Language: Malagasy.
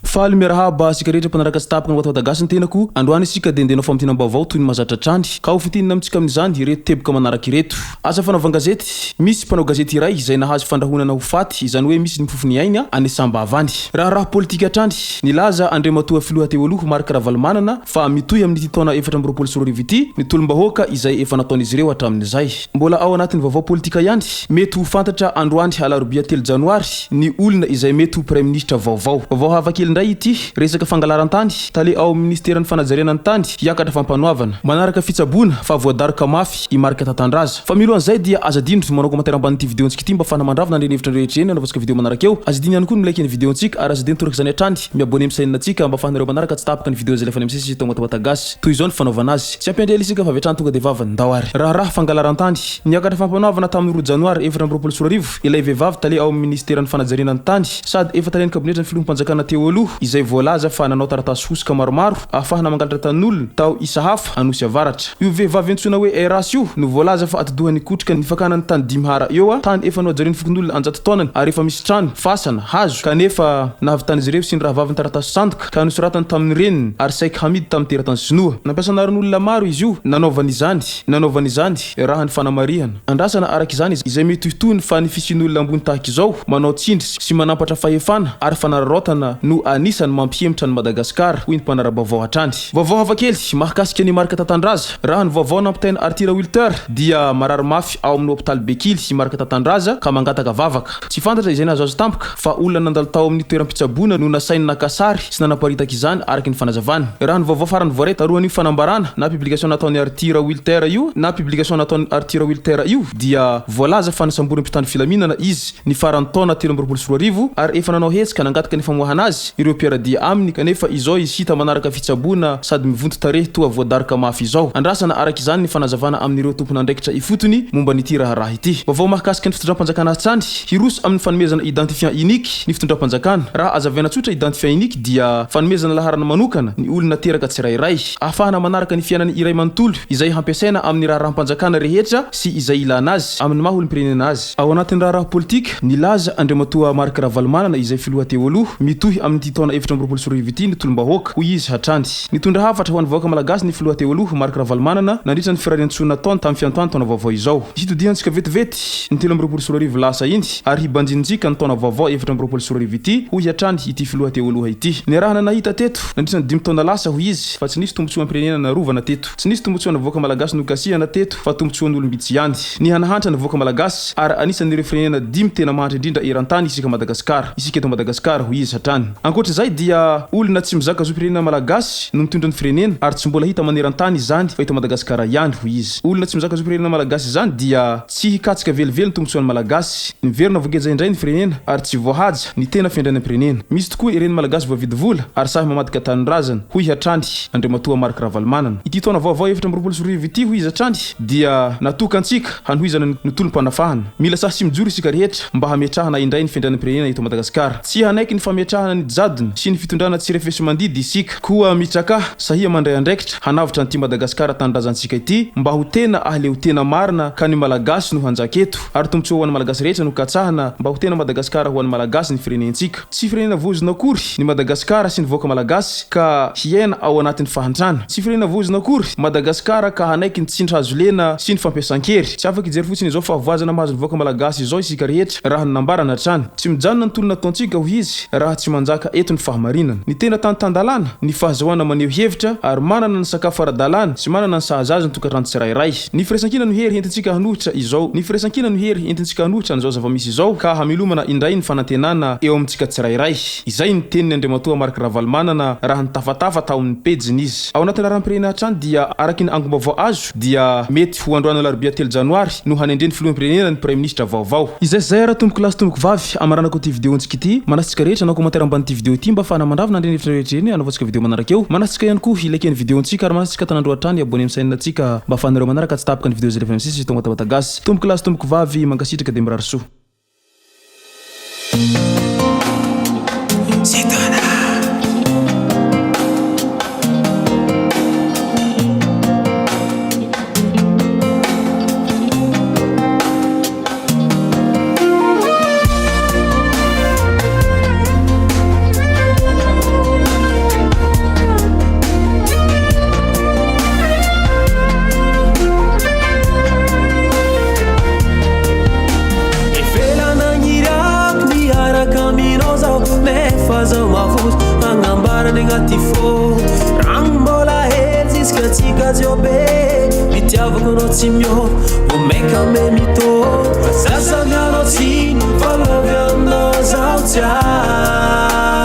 Faly miarahaba asika rehetra mpanaraka sy tapaka ny watawatagasy ny tenako androany isika de ndenao famtinam-baovao toy ny mazatra trany ka ho fitinina amintsika amin'izany ireto teboka manaraka ireto asa fanaovana gazety misy mpanao gazety iray izay nahazo fandrahonana ho faty izany hoe misy ny mifofony aina any sambavany raha politika atrany nilaza Andriamatoa filoha teo aloha Marc Ravalomanana fa mitohy amin'ny taona 2024 ity ny tolombahoaka izay efa nataon'izy ireo hatramin'izay mbola ao anatin'ny vaovao politika ihany mety ho fantatra androany alarobia 3 janoary ny olona izay mety ho premier ministre vaovao havakely ndray ity resaka fangalarantany tale ao ministeran'ny fanajarenany tany hiakatra fampanoavana manaraka fitsabona fa voadarika mafy i Marc Tatandraza fa milohan'izay dia azadino manao commentaire ambanin'ity videontsika ity mba fanamandravana andre hevitra rehetra eny anaovasika video manaraka eo azadino ihany koa ny like ny videontsika ary azadino toraka izany hatrany miabone misainantsika mba fahanareo manaraka tsy tapaka ny video zay lefa nimsesy tao watawatagasy toy izao ny fanaovana azy tsy ampendrely isika fa vetrany tonga de vavany ndawary raha fangalarantany niakatra fampanoavana tamin'ny 2 janoary 2024 ilay vehivavy tale ao ministeran'ny fanajarenany tany sady efa taleany kabinetra ny filoham-panjakana teo aloha izay voalaza fa nanao taratasy fosika maromaro ahafahana mangalatra tan'olona tao isa hafa anosy avaratra io vehivavy antsoina hoe Eras io no voalaza fa atodohany kotrika ny fakanany tany dimhara eo tany efa noajariny fokon'olona anjato taonany ary efa misy trano fasana hazo kanefa nahavitany izy ireo sy ny rahavaviny taratasy sandoka ka nosoratany tamin'ny reniny ary Sheikh Hamid tamin'ny teratany sinoa nampiasanarin'olona maro izy io nanaovany izany raha ny fanamarihana andrasana araka izany izay mety hitony fa ny fisin'olona ambony tahaka izao manao tsindry sy manampatra fahefana ary fanararotana no anisany mampihemitra ny Madagasikara hoy ny mpanara-baovao hatrany vaovao hafakely mahakasika ny Marc Tatandraza raha ny vaovao nampitainy Arthur Wilter dia marary mafy ao amin'ny hôpitaly Bekily i Marc Tatandraza ka mangataka vavaka tsy fantatra izay nahazo azo tampaka fa olona nandalo tao amin'ny toeram-pitsaboana no nasainy nakasary sy nanaparitaka izany araky ny fanazavana raha ny vaovao farany voare tarohan'io fanambarana na publication nataon'ny Arthur Wilter io dia voalaza fa nasamboriny mpitandro filaminana izy ny farany taona 2024 ary efa nanao hetsika nangataka ny famoahana azy ireo mpiaradia aminy kanefa izao izy hita manaraka fitsaboana sady mivonto tarehy toa voadarika mafy izao andrasana araka izany ny fanazavana amin'ireo tompona andraikitra ifotony momba n'ity raha ity vaovao mahakasika ny fitondram-panjakana trany hiroso amin'ny fanomezana identifiant unique ny fitondram-panjakana raha azavena tsotra identifiant unique dia fanomezana laharana manokana ny olona teraka tsirairay ahafahana manaraka ny fiainany iray manontolo izay hampiasaina amin'ny raha-rampanjakana rehetra sy izay ilana azy amin'ny maha olom-pirenena azy ao anatin'ny raha politika nilaza Andriamatoa Marc Ravalomanana izay filoha teo aloha mitohy amin'ny taona 2024 ity ny tolombahoaka hoy izy hatrany nitondra hafatra ho an'ny vahoaka malagasy ny filoha teo aloha Marc Ravalomanana nandritra ny firariantsona taona tamin'ny fiantoany taona vaovao izao hitodihantsika vetivety ny 2024 lasa iny ary hibanjintsika ny taona vaovao 2024 ity hoy hatrany ity filoha teo aloha ity ny raha nanahita teto nandritra ny 5 taona lasa hoy izy fa tsy nisy tombotsoa am-pirenena narovana teto tsy nisy tombotsoa na vahoaka malagasy nokasihana teto fa tombotsoan'olombitsy ihany ny hanahantra ny vahoaka malagasy ary anisan'ireo firenena 5 tena mahantra indrindra eran-tany isika Madagasikara isika eto Madagasikara hoy izy hatrany ankoatra izay dia olona tsy mizaka zo firenena malagasy no mitondra ny firenena ary tsy mbola hita maneran-tany izany fa eto Madagasikara ihany hoy izy olona tsy mizaka zo firenena malagasy izany dia tsy hikatsika velively ny tombotsoan'ny malagasy niverina voageza indray ny firenena ary tsy voahaja ny tena fiandrana firenena misy tokoa ireny malagasy voavidy vola ary sahy mamadika tanindrazana hoy hatrany Andriamatoa Marc Ravalomanana ity taona vaovao 2024 ity hoy izy hatrany dia natokantsika hanohizana ny tolom-panafahana mila sahy sy mijoro isika rehetra mba hametrahana indray ny fiandrana firenena eto Madagasikara tsy hanaiky ny fametrahana ny jadona sy ny fitondrana tsy refesy mandidy isika koa mitraka sahia mandray andraikitra hanavitra ny ty Madagasikara tanindrazantsika ity mba ho tena ahleo tena marina ka ny malagasy no hanjaketo ary tombotsoa ho an'ny malagasy rehetra no katsahana mba ho tena Madagasikara ho an'ny malagasy ny firenentsika tsy firenena vozona akory ny Madagasikara sy ny vahoaka malagasy ka hiaina ao anatin'ny fahantrana tsy firenena vozona akory Madagasikara ka hanaiky ny tsindry hazolena sy ny fampiasan-kery tsy afaka ijery fotsiny izao fa voazana mahazo ny vahoaka malagasy izao isika rehetra raha ny nambarana hatrany tsy mijanona ny tolona ataontsika ho izy raha tsy manjaka eto ny fahamarinana ny tena tantandalana ny fahazahoana maneho hevitra ary manana ny sakafo ara-dalàna sy manana ny sahazazy ny tokatrano tsirairay ny firaisankina no hery entintsika hanohitra izao ny firaisankina no hery entintsika hanohitra n'izao zava-misy izao ka hamilomana indray ny fanantenana eo amintsika tsirairay izay ny teniny Andriamatoa Marc Ravalomanana raha ny tafatafa tao amin'ny pejiny izy ao anatin'ny rahampirena hatrany dia araky ny angombavao azo dia mety ho androany alarobia 3 janoary no hanendreny filoham-pirenena ny premier ministre vaovao izay raha tomboko lasy tomboko vavy amaranako ty videontsika ity manasitsika rehetra anao commentaire amban'ity video ity mba fanamandravina andre hevitra rehetra eny anaovantsika video manaraka eo manasitsika ihany koa ilekeny videontsika ary manasitsika tanandro hatrany abone misainantsika mba fanareo manaraka tsy tapaka ny video zay lefa misisy tonga tawatagasy tomboko lasy tomboko vavy mangasitraka de mirary soa avozo agnambarany agnaty fô ragno mbola hely ziska tsika jiobe mitiavako anao tsy mio omeka me mitô sasany anao tsiny falovy aminao zao tia